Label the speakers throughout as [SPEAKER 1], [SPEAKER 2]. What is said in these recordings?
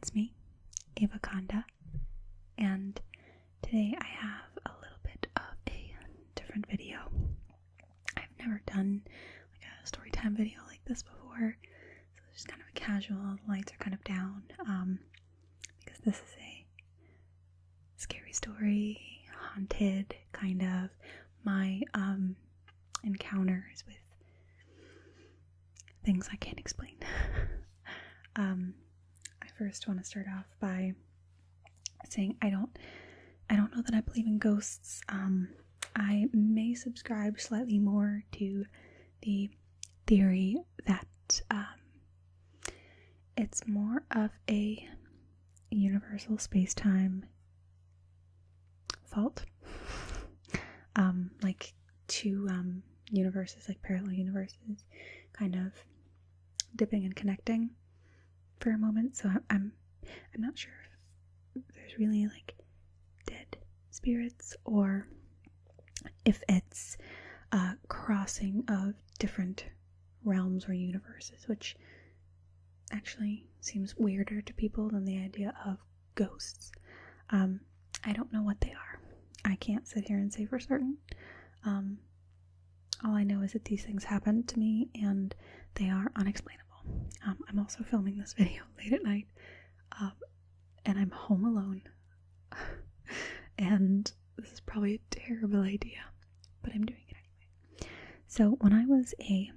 [SPEAKER 1] it's me, AvaConda, and today I have a little bit of a different video. I've never done like a story time video like this before, so it's just kind of a casual, the lights are kind of down, because this is a scary story, haunted, kind of my encounters with things I can't explain. I first want to start off by saying I don't know that I believe in ghosts. I may subscribe slightly more to the theory that it's more of a universal space-time fault. Like two universes, like parallel universes, kind of dipping and connecting for a moment. So I'm not sure if there's really like dead spirits or if it's a crossing of different realms or universes, which actually seems weirder to people than the idea of ghosts. I don't know what they are. I can't sit here and say for certain. All I know is that these things happen to me and they are unexplainable. I'm also filming this video late at night, and I'm home alone. And this is probably a terrible idea, but I'm doing it anyway. So when I was a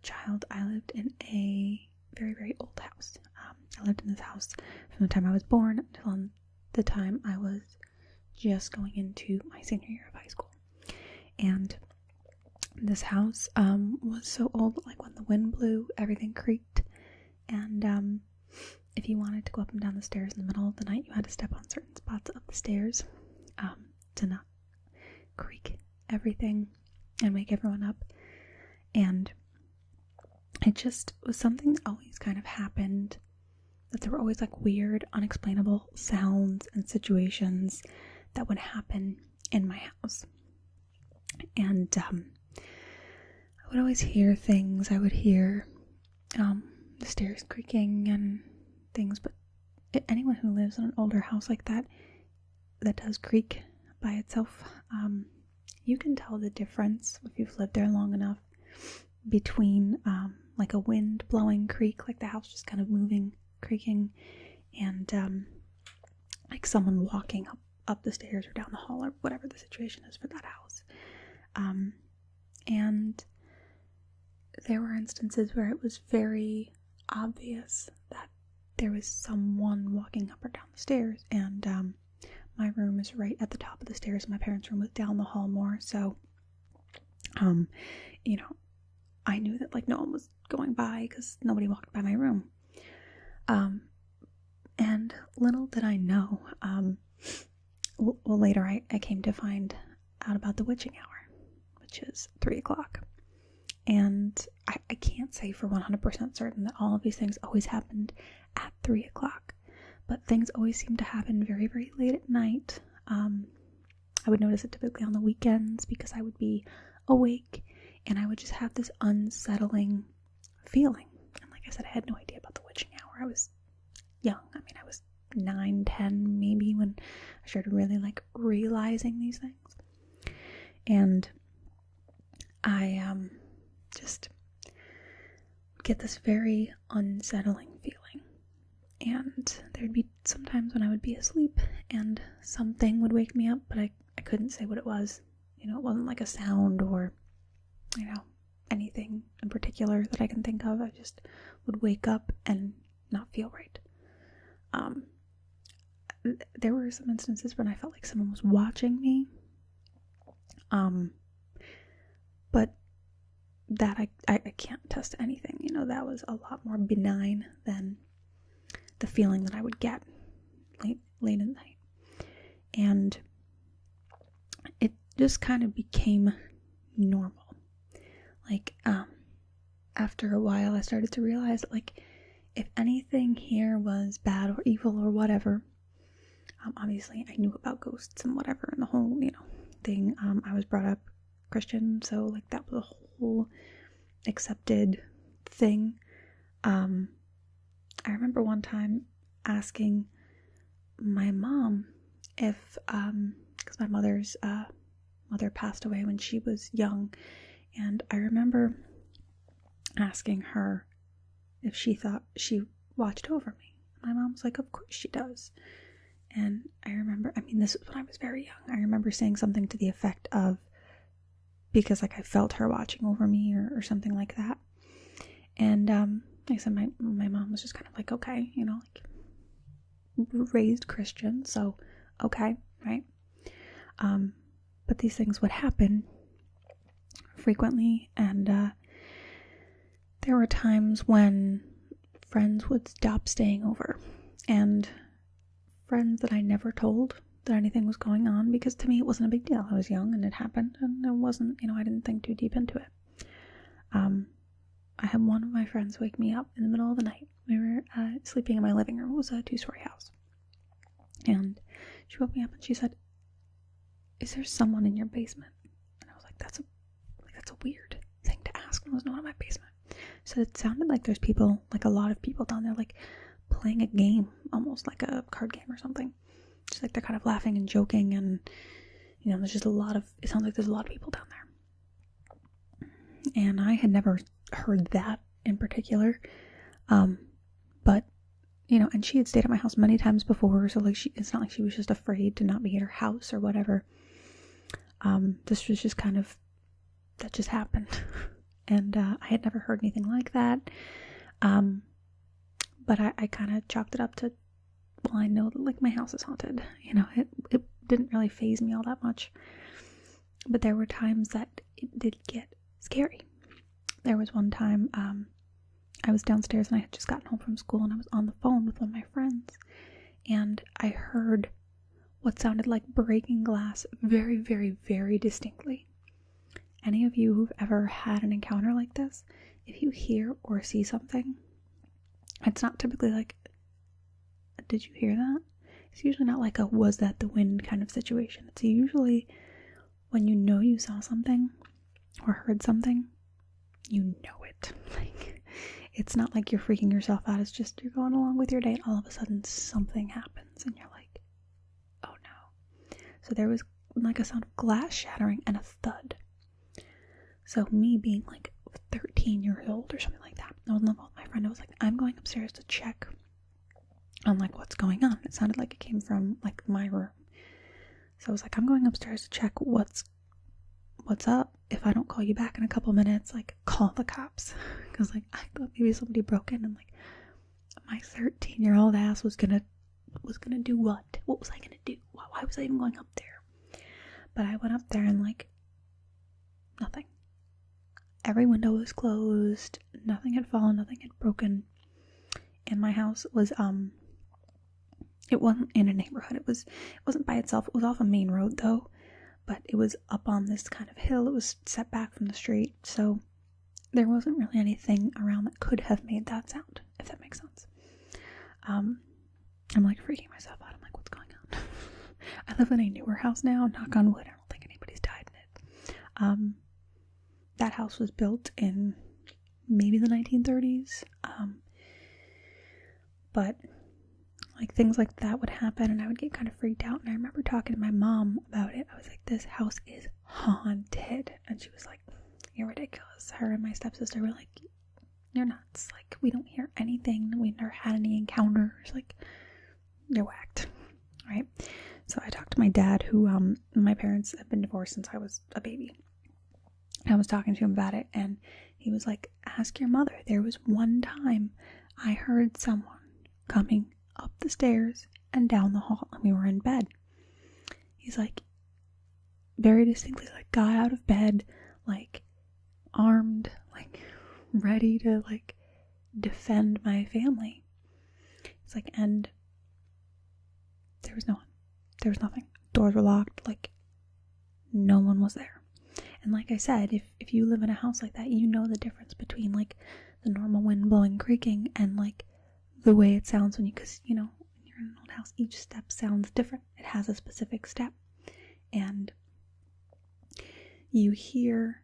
[SPEAKER 1] child, I lived in a very, very old house. I lived in this house from the time I was born until the time I was just going into my senior year of high school. And this house was so old that, like, when the wind blew, everything creaked. And if you wanted to go up and down the stairs in the middle of the night, you had to step on certain spots of the stairs to not creak everything and wake everyone up. And it just was something that always kind of happened, that there were always like weird, unexplainable sounds and situations that would happen in my house. And I would always hear things. I would hear the stairs creaking and things, but anyone who lives in an older house like that does creak by itself, you can tell the difference if you've lived there long enough between like a wind blowing creak, like the house just kind of moving, creaking, and like someone walking up the stairs or down the hall or whatever the situation is for that house. And there were instances where it was very obvious that there was someone walking up or down the stairs, and my room is right at the top of the stairs. My parents' room was down the hall more, so you know, I knew that like no one was going by because nobody walked by my room. And little did I know, well, later I came to find out about the witching hour, which is 3 o'clock. And I can't say for 100% certain that all of these things always happened at 3 o'clock, but things always seem to happen very, very late at night. I would notice it typically on the weekends because I would be awake and I would just have this unsettling feeling. And like I said, I had no idea about the witching hour. I was young. I mean, I was 9, 10 maybe when I started really like realizing these things. And I just get this very unsettling feeling. And there'd be sometimes when I would be asleep and something would wake me up, but I couldn't say what it was. You know, it wasn't like a sound or, you know, anything in particular that I can think of. I just would wake up and not feel right. There were some instances when I felt like someone was watching me. But that I can't attest to anything. You know, that was a lot more benign than the feeling that I would get late in the night. And it just kind of became normal. Like, after a while I started to realize that, like, if anything here was bad or evil or whatever, obviously I knew about ghosts and whatever and the whole, you know, thing. I was brought up Christian, so like that was a whole accepted thing. I remember one time asking my mom if, because my mother's mother passed away when she was young, and I remember asking her if she thought she watched over me. My mom was like, of course she does. And I remember, this was when I was very young. I remember saying something to the effect of, because like I felt her watching over me or something like that. And like I said, my mom was just kind of like, okay, like raised Christian, so okay, right? But these things would happen frequently, and there were times when friends would stop staying over, and friends that I never told that anything was going on, because to me it wasn't a big deal. I was young and it happened, and it wasn't, I didn't think too deep into it. I had one of my friends wake me up in the middle of the night. We were sleeping in my living room. It was a 2-story house. And she woke me up and she said, "Is there someone in your basement?" And I was like, that's a weird thing to ask. There was no one in my basement. So it sounded like there's people, like a lot of people down there, like playing a game, almost like a card game or something. Just like they're kind of laughing and joking, and there's just it sounds like there's a lot of people down there. And I had never heard that in particular. But and she had stayed at my house many times before, so like it's not like she was just afraid to not be at her house or whatever. This was just kind of, that just happened. And I had never heard anything like that. But I kind of chalked it up to, well, I know that like my house is haunted. It didn't really faze me all that much. But there were times that it did get scary. There was one time, I was downstairs and I had just gotten home from school, and I was on the phone with one of my friends, and I heard what sounded like breaking glass very, very, very distinctly. Any of you who've ever had an encounter like this, if you hear or see something, it's not typically like, did you hear that? It's usually not like a was that the wind kind of situation. It's usually when you saw something or heard something, you know it. Like, it's not like you're freaking yourself out. It's just you're going along with your day, and all of a sudden something happens, and you're like, oh no. So there was like a sound of glass shattering and a thud. So me being like 13 years old or something like that, I was on the phone with my friend. I was like, I'm going upstairs to check on like what's going on. It sounded like it came from like my room. So I was like, I'm going upstairs to check what's up. If I don't call you back in a couple minutes, like call the cops. Because like I thought maybe somebody broke in, and like my 13-year-old ass was gonna do what? What was I gonna do? Why was I even going up there? But I went up there and like nothing. Every window was closed. Nothing had fallen. Nothing had broken. And my house was it wasn't in a neighborhood. It wasn't by itself. It was off a main road though. But it was up on this kind of hill. It was set back from the street, so there wasn't really anything around that could have made that sound, if that makes sense. I'm like freaking myself out. I'm like, what's going on? I live in a newer house now, knock on wood. I don't think anybody's died in it. That house was built in maybe the 1930s. But like things like that would happen, and I would get kind of freaked out. And I remember talking to my mom about it. I was like, this house is haunted. And she was like, you're ridiculous. Her and my stepsister were like, you're nuts. Like, we don't hear anything. We've never had any encounters. Like, you're whacked. Right? So I talked to my dad, who, my parents have been divorced since I was a baby. I was talking to him about it, and he was like, ask your mother. There was one time I heard someone coming up the stairs and down the hall, and we were in bed. He's like, very distinctly, like, got out of bed, like, armed, like, ready to, like, defend my family. It's like, and there was no one. There was nothing. Doors were locked, like, no one was there. And like I said, if you live in a house like that, you know the difference between, like, the normal wind blowing creaking and, like, the way it sounds because, when you're in an old house, each step sounds different. It has a specific step. And you hear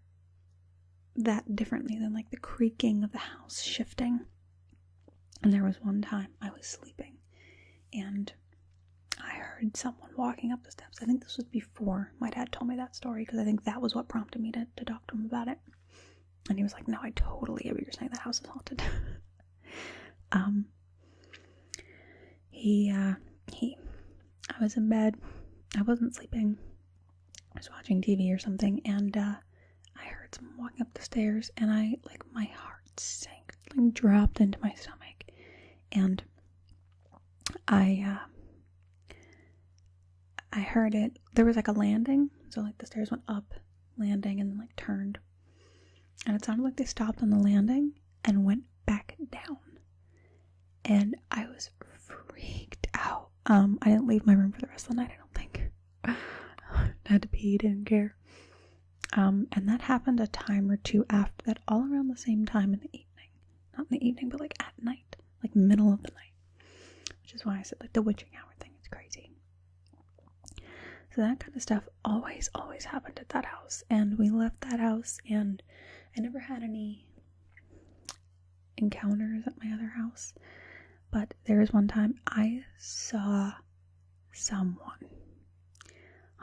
[SPEAKER 1] that differently than, like, the creaking of the house shifting. And there was one time I was sleeping, and I heard someone walking up the steps. I think this was before my dad told me that story, because I think that was what prompted me to talk to him about it. And he was like, no, I totally get what you're saying, that house is haunted. I was in bed, I wasn't sleeping, I was watching TV or something, and I heard someone walking up the stairs, and my heart sank, like dropped into my stomach, and I heard it. There was like a landing, so like the stairs went up, landing, and then like turned, and it sounded like they stopped on the landing and went back down, and I was freaked out. I didn't leave my room for the rest of the night, I don't think. I had to pee, didn't care. And that happened a time or two after that, all around the same time in the evening. Not in the evening, but like at night, like middle of the night. Which is why I said like the witching hour thing is crazy. So that kind of stuff always happened at that house. And we left that house, and I never had any encounters at my other house. But there was one time I saw someone.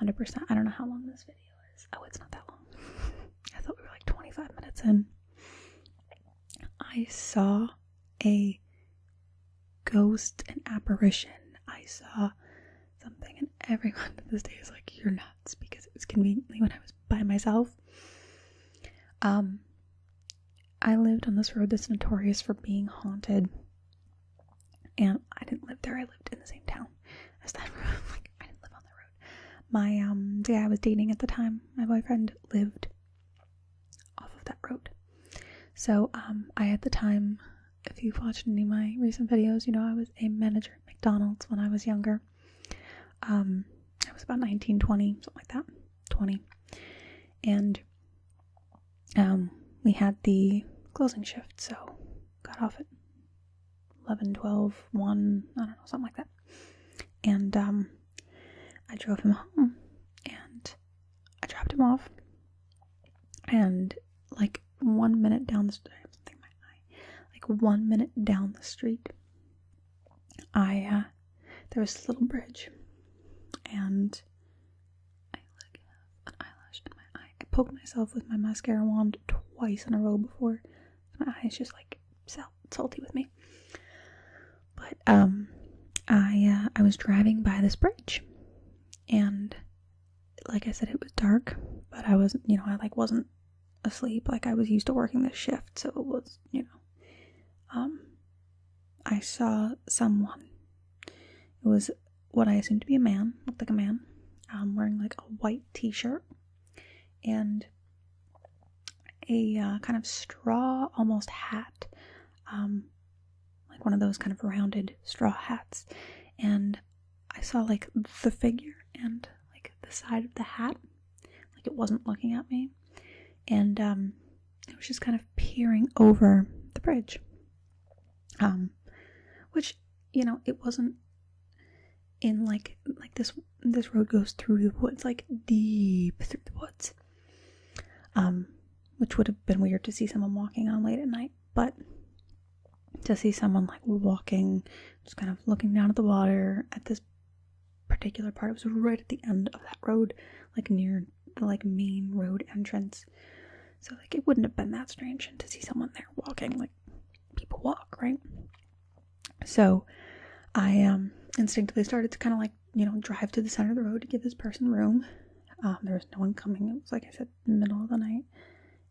[SPEAKER 1] 100%. I don't know how long this video is. Oh, it's not that long. I thought we were like 25 minutes in. I saw a ghost, an apparition. I saw something, and everyone to this day is like, you're nuts, because it was conveniently when I was by myself. I lived on this road that's notorious for being haunted. And I didn't live there, I lived in the same town as that road. Like, I didn't live on that road. My, the guy I was dating at the time, my boyfriend, lived off of that road. So, I at the time, if you've watched any of my recent videos, you know I was a manager at McDonald's when I was younger. I was about 19, 20, something like that, 20. And, we had the closing shift, so got off at 11, 12, 1, I don't know, something like that. And I drove him home, and I dropped him off, and like 1 minute down the street, like 1 minute down the street, there was this little bridge, and I like have an eyelash in my eye. I poked myself with my mascara wand twice in a row before. My eye's just like salty with me. But I was driving by this bridge, and like I said, it was dark, but I wasn't, I like wasn't asleep. Like I was used to working this shift, so it was, I saw someone. It was what I assumed to be a man, looked like a man, wearing like a white t-shirt and a kind of straw almost hat, like one of those kind of rounded straw hats, and I saw like the figure and like the side of the hat, like it wasn't looking at me, and it was just kind of peering over the bridge, which it wasn't in like this road goes through the woods, like deep through the woods, which would have been weird to see someone walking on late at night, but to see someone like walking, just kind of looking down at the water at this particular part. It was right at the end of that road, like near the like main road entrance. So like it wouldn't have been that strange to see someone there walking, like people walk, right? So I instinctively started to kind of like, drive to the center of the road to give this person room. There was no one coming. It was, like I said, the middle of the night.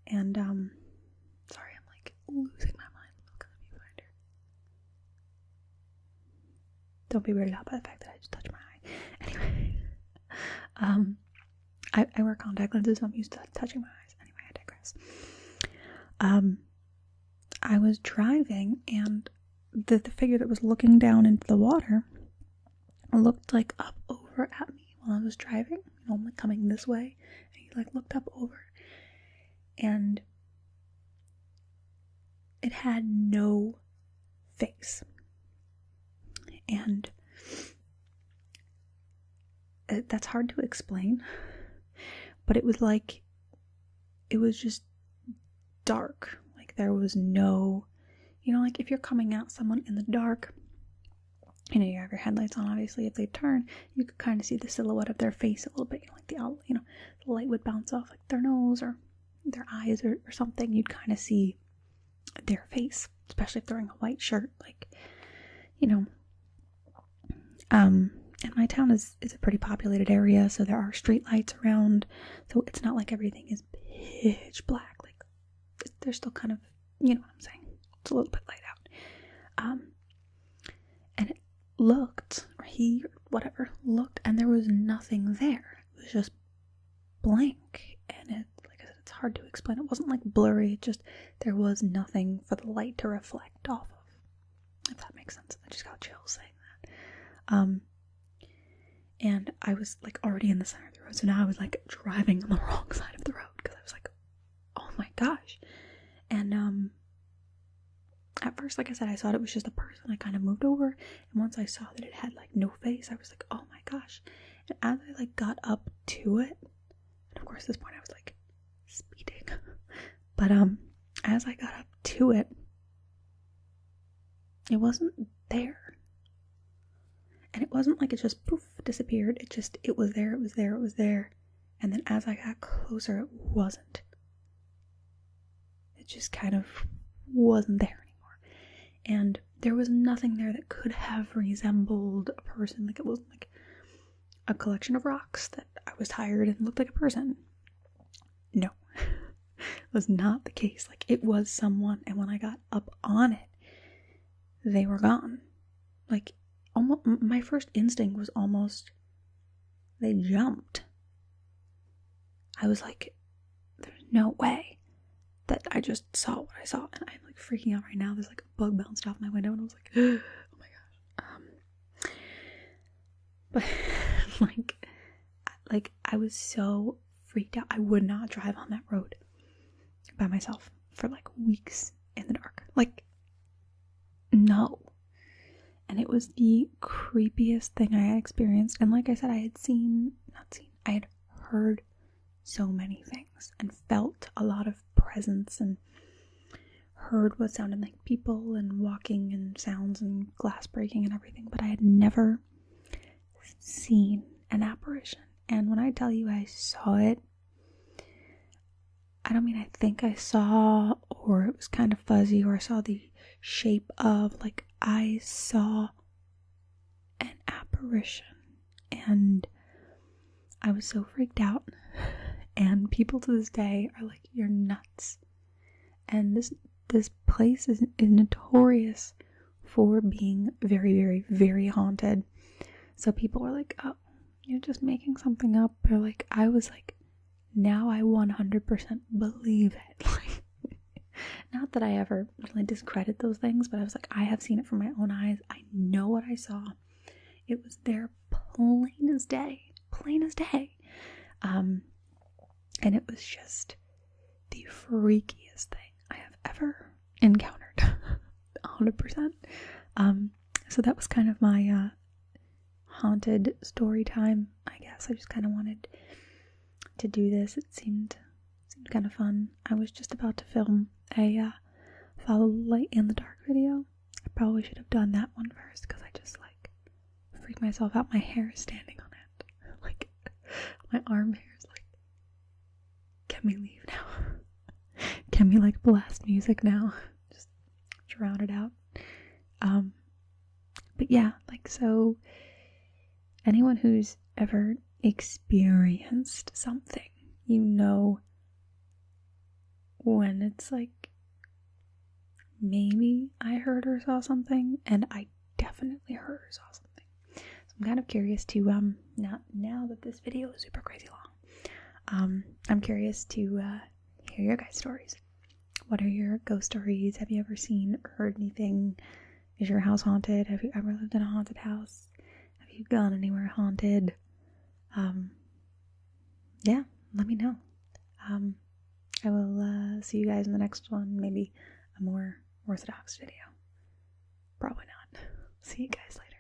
[SPEAKER 1] And sorry, I'm like losing my mind. Look at the viewfinder. Don't be weirded out by the fact that I just touched my eye. Anyway, I wear contact lenses, so I'm used to touching my eyes. Anyway, I digress. I was driving, and the figure that was looking down into the water looked like up over at me while I was driving. I'm like coming this way, and he like looked up over, and it had no face, and that's hard to explain, but it was like, it was just dark. Like there was no, like if you're coming at someone in the dark you know, you have your headlights on, obviously. If they turn, you could kind of see the silhouette of their face a little bit, you know, like the light would bounce off like their nose or their eyes or something. You'd kind of see their face, especially if they're wearing a white shirt, like, you know. And my town is a pretty populated area, so there are street lights around, so it's not like everything is pitch black. Like, there's still kind of, you know what I'm saying, it's a little bit light out. And it looked, or he, or whatever, looked, and there was nothing there. It was just blank, and it, like I said, it's hard to explain. It wasn't like blurry, it just, there was nothing for the light to reflect off of, if that makes sense. I just got chills saying that. And I was like already in the center of the road, so now I was like driving on the wrong side of the road, because I was like, oh my gosh. And at first, like I said, I thought it was just a person. I kind of moved over, and once I saw that it had like no face, I was like, oh my gosh. And as I like got up to it, and of course at this point I was like speeding, but as I got up to it, it wasn't there. And it wasn't like it just poof disappeared. It was there, it was there, it was there. And then as I got closer, it wasn't. It just kind of wasn't there anymore. And there was nothing there that could have resembled a person. Like, it wasn't like a collection of rocks that I was tired and looked like a person. No. It was not the case. Like, it was someone, and when I got up on it, they were gone. Like, almost, my first instinct was almost, they jumped. I was like, there's no way that I just saw what I saw, and I'm like freaking out right now. There's like a bug bounced off my window, and I was like, oh my gosh. But like I was so freaked out. I would not drive on that road by myself for like weeks in the dark. Like, no. And it was the creepiest thing I had experienced. And like I said, I had heard so many things and felt a lot of presence and heard what sounded like people and walking and sounds and glass breaking and everything. But I had never seen an apparition. And when I tell you I saw it, I don't mean I think I saw, or it was kind of fuzzy, or I saw the shape of, like, I saw an apparition, and I was so freaked out. And people to this day are like, you're nuts. And this place is notorious for being very, very, very haunted. So people are like, oh, you're just making something up. Or like, I was like, now I 100% believe it. Like, not that I ever really discredit those things, but I was like, I have seen it from my own eyes. I know what I saw. It was there plain as day. Plain as day. And it was just the freakiest thing I have ever encountered. 100%. So that was kind of my haunted story time, I guess. I just kind of wanted to do this. It seemed kind of fun. I was just about to film a follow the light in the dark video. I probably should have done that one first, because I just like freaked myself out. My hair is standing on it. Like, my arm hair is like, can we leave now? Can we like blast music now? Just drown it out. But yeah, like, so anyone who's ever experienced something, you know when it's like, maybe I heard or saw something, and I definitely heard or saw something. So I'm kind of curious to, now that this video is super crazy long, I'm curious to hear your guys' stories. What are your ghost stories? Have you ever seen or heard anything? Is your house haunted? Have you ever lived in a haunted house? Have you gone anywhere haunted? Yeah, let me know. I will see you guys in the next one. Maybe a more orthodox video. Probably not. See you guys later.